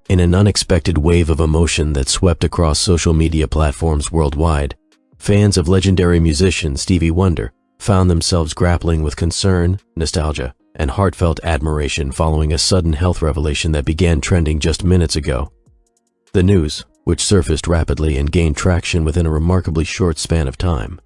In an unexpected wave of emotion that swept across social media platforms worldwide, fans of legendary musician Stevie Wonder found themselves grappling with concern, nostalgia, and heartfelt admiration following a sudden health revelation that began trending just minutes ago. The news, which surfaced rapidly and gained traction within a remarkably short span of time,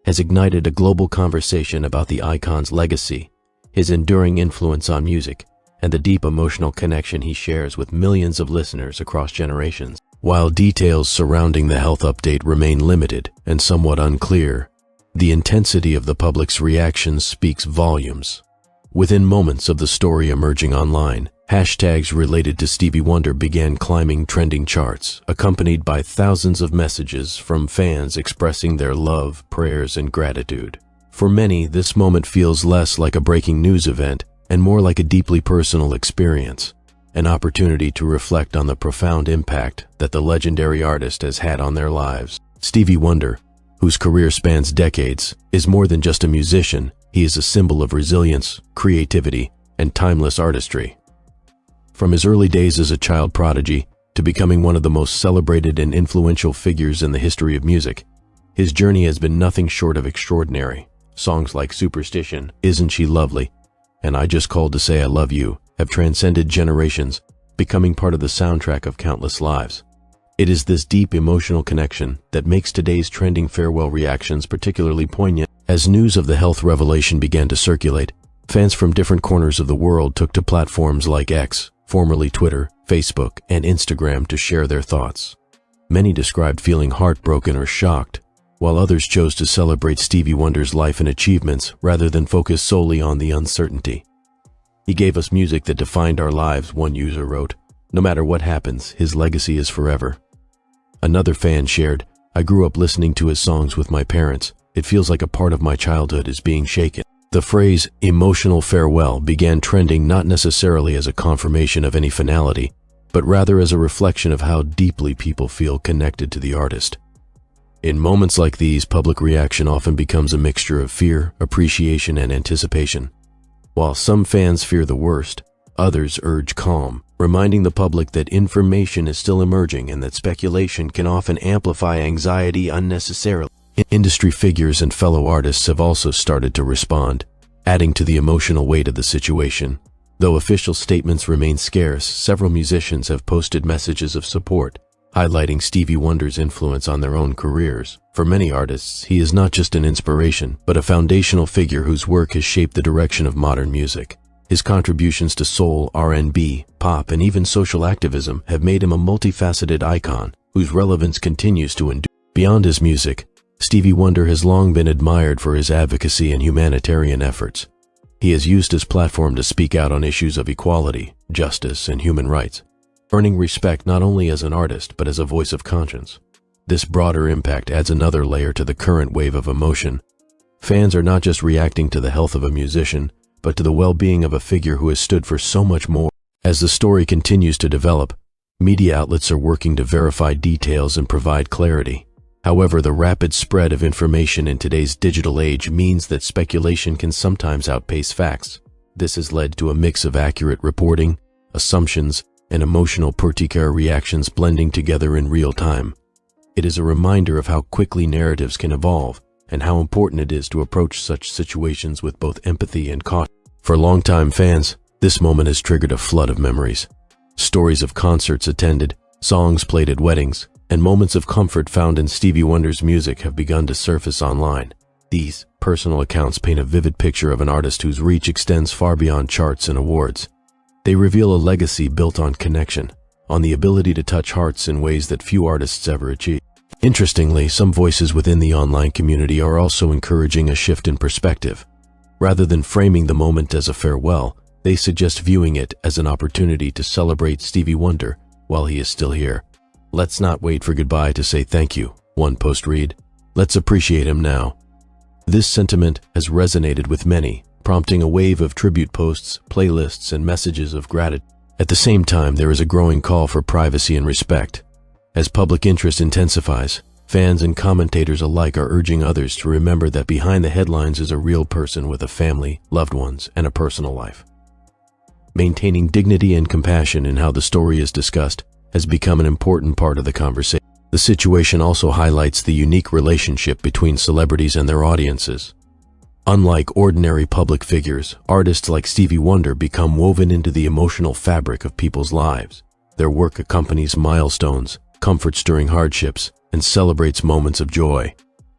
has ignited a global conversation about the icon's legacy, his enduring influence on music, and the deep emotional connection he shares with millions of listeners across generations. While details surrounding the health update remain limited and somewhat unclear, the intensity of the public's reactions speaks volumes. Within moments of the story emerging online, hashtags related to Stevie Wonder began climbing trending charts, accompanied by thousands of messages from fans expressing their love, prayers, and gratitude. For many, this moment feels less like a breaking news event and more like a deeply personal experience, an opportunity to reflect on the profound impact that the legendary artist has had on their lives. Stevie Wonder, whose career spans decades, is more than just a musician. He is a symbol of resilience, creativity, and timeless artistry. From his early days as a child prodigy to becoming one of the most celebrated and influential figures in the history of music, his journey has been nothing short of extraordinary. Songs like Superstition, Isn't She Lovely, and I Just Called to Say I Love You have transcended generations, becoming part of the soundtrack of countless lives. It is this deep emotional connection that makes today's trending farewell reactions particularly poignant. As news of the health revelation began to circulate, fans from different corners of the world took to platforms like X, formerly Twitter, Facebook, and Instagram to share their thoughts. Many described feeling heartbroken or shocked, while others chose to celebrate Stevie Wonder's life and achievements rather than focus solely on the uncertainty. He gave us music that defined our lives, one user wrote. No matter what happens, his legacy is forever. Another fan shared, I grew up listening to his songs with my parents. It feels like a part of my childhood is being shaken. The phrase, emotional farewell, began trending not necessarily as a confirmation of any finality, but rather as a reflection of how deeply people feel connected to the artist. In moments like these, public reaction often becomes a mixture of fear, appreciation, and anticipation. While some fans fear the worst, others urge calm, reminding the public that information is still emerging and that speculation can often amplify anxiety unnecessarily. Industry figures and fellow artists have also started to respond, adding to the emotional weight of the situation. Though official statements remain scarce, several musicians have posted messages of support, highlighting Stevie Wonder's influence on their own careers. For many artists, he is not just an inspiration, but a foundational figure whose work has shaped the direction of modern music. His contributions to soul, R&B, pop, and even social activism have made him a multifaceted icon whose relevance continues to endure. Beyond his music, Stevie Wonder has long been admired for his advocacy and humanitarian efforts. He has used his platform to speak out on issues of equality, justice, and human rights, earning respect not only as an artist but as a voice of conscience. This broader impact adds another layer to the current wave of emotion. Fans are not just reacting to the health of a musician, but to the well-being of a figure who has stood for so much more. As the story continues to develop, media outlets are working to verify details and provide clarity. However, the rapid spread of information in today's digital age means that speculation can sometimes outpace facts. This has led to a mix of accurate reporting, assumptions, and emotional particular reactions blending together in real time. It is a reminder of how quickly narratives can evolve and how important it is to approach such situations with both empathy and caution. For longtime fans, this moment has triggered a flood of memories. Stories of concerts attended, songs played at weddings, and moments of comfort found in Stevie Wonder's music have begun to surface online. These personal accounts paint a vivid picture of an artist whose reach extends far beyond charts and awards. They reveal a legacy built on connection, on the ability to touch hearts in ways that few artists ever achieve. Interestingly, some voices within the online community are also encouraging a shift in perspective. Rather than framing the moment as a farewell, they suggest viewing it as an opportunity to celebrate Stevie Wonder while he is still here. Let's not wait for goodbye to say thank you, one post read. Let's appreciate him now. This sentiment has resonated with many, prompting a wave of tribute posts, playlists, and messages of gratitude. At the same time, there is a growing call for privacy and respect. As public interest intensifies, fans and commentators alike are urging others to remember that behind the headlines is a real person with a family, loved ones, and a personal life. Maintaining dignity and compassion in how the story is discussed has become an important part of the conversation. The situation also highlights the unique relationship between celebrities and their audiences. Unlike ordinary public figures, artists like Stevie Wonder become woven into the emotional fabric of people's lives. Their work accompanies milestones, comforts during hardships, and celebrates moments of joy.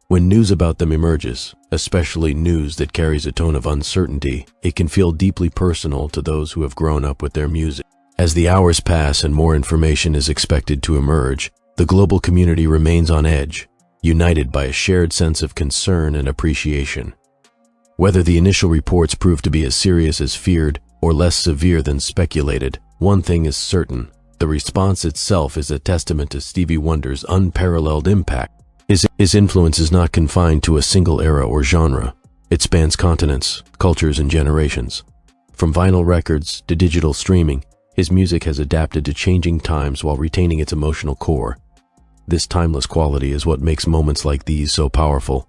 When news about them emerges, especially news that carries a tone of uncertainty, it can feel deeply personal to those who have grown up with their music. As the hours pass and more information is expected to emerge, the global community remains on edge, united by a shared sense of concern and appreciation. Whether the initial reports prove to be as serious as feared or less severe than speculated, one thing is certain: the response itself is a testament to Stevie Wonder's unparalleled impact. His influence is not confined to a single era or genre. It spans continents, cultures, and generations. From vinyl records to digital streaming, his music has adapted to changing times while retaining its emotional core. This timeless quality is what makes moments like these so powerful,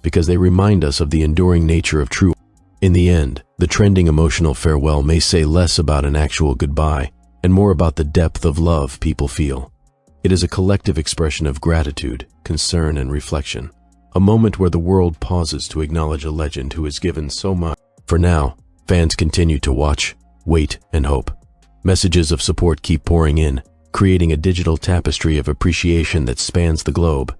because they remind us of the enduring nature of true. In the end, the trending emotional farewell may say less about an actual goodbye and more about the depth of love people feel. It is a collective expression of gratitude, concern, and reflection, a moment where the world pauses to acknowledge a legend who has given so much. For now, fans continue to watch, wait, and hope. Messages of support keep pouring in, creating a digital tapestry of appreciation that spans the globe.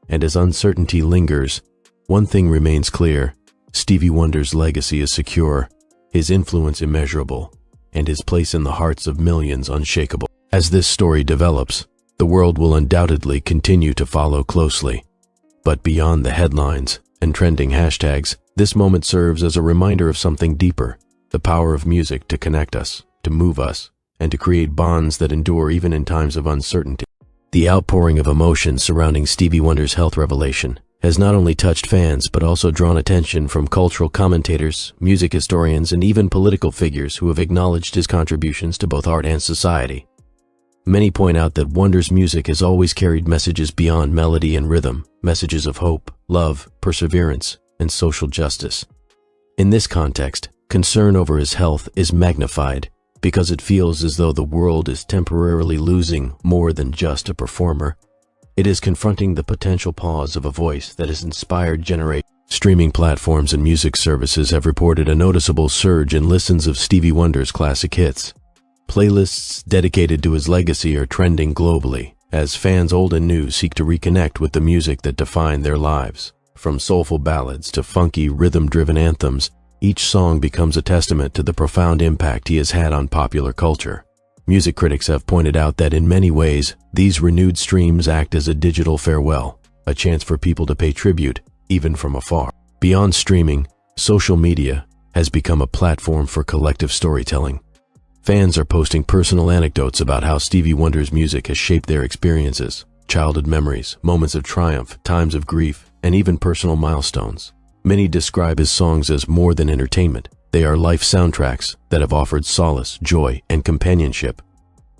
And as uncertainty lingers, one thing remains clear: Stevie Wonder's legacy is secure, his influence immeasurable, and his place in the hearts of millions unshakable. As this story develops, the world will undoubtedly continue to follow closely. But beyond the headlines and trending hashtags, this moment serves as a reminder of something deeper: the power of music to connect us, to move us, and to create bonds that endure even in times of uncertainty. The outpouring of emotion surrounding Stevie Wonder's health revelation has not only touched fans but also drawn attention from cultural commentators, music historians, and even political figures who have acknowledged his contributions to both art and society. Many point out that Wonder's music has always carried messages beyond melody and rhythm, messages of hope, love, perseverance, and social justice. In this context, concern over his health is magnified because it feels as though the world is temporarily losing more than just a performer. It is confronting the potential pause of a voice that has inspired generations. Streaming platforms and music services have reported a noticeable surge in listens of Stevie Wonder's classic hits. Playlists dedicated to his legacy are trending globally, as fans old and new seek to reconnect with the music that defined their lives. From soulful ballads to funky, rhythm-driven anthems, each song becomes a testament to the profound impact he has had on popular culture. Music critics have pointed out that in many ways, these renewed streams act as a digital farewell, a chance for people to pay tribute, even from afar. Beyond streaming, social media has become a platform for collective storytelling. Fans are posting personal anecdotes about how Stevie Wonder's music has shaped their experiences, childhood memories, moments of triumph, times of grief, and even personal milestones. Many describe his songs as more than entertainment. They are life soundtracks that have offered solace, joy, and companionship.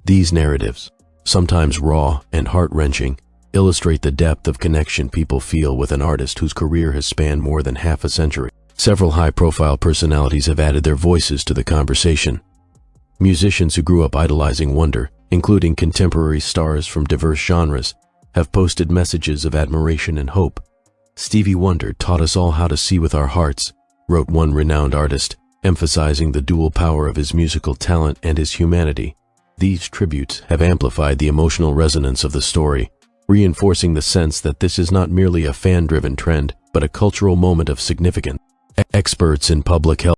These narratives, sometimes raw and heart-wrenching, illustrate the depth of connection people feel with an artist whose career has spanned more than half a century. Several high-profile personalities have added their voices to the conversation. Musicians who grew up idolizing Wonder, including contemporary stars from diverse genres, have posted messages of admiration and hope. "Stevie Wonder taught us all how to see with our hearts," wrote one renowned artist, emphasizing the dual power of his musical talent and his humanity. These tributes have amplified the emotional resonance of the story, reinforcing the sense that this is not merely a fan-driven trend, but a cultural moment of significance. Experts in public health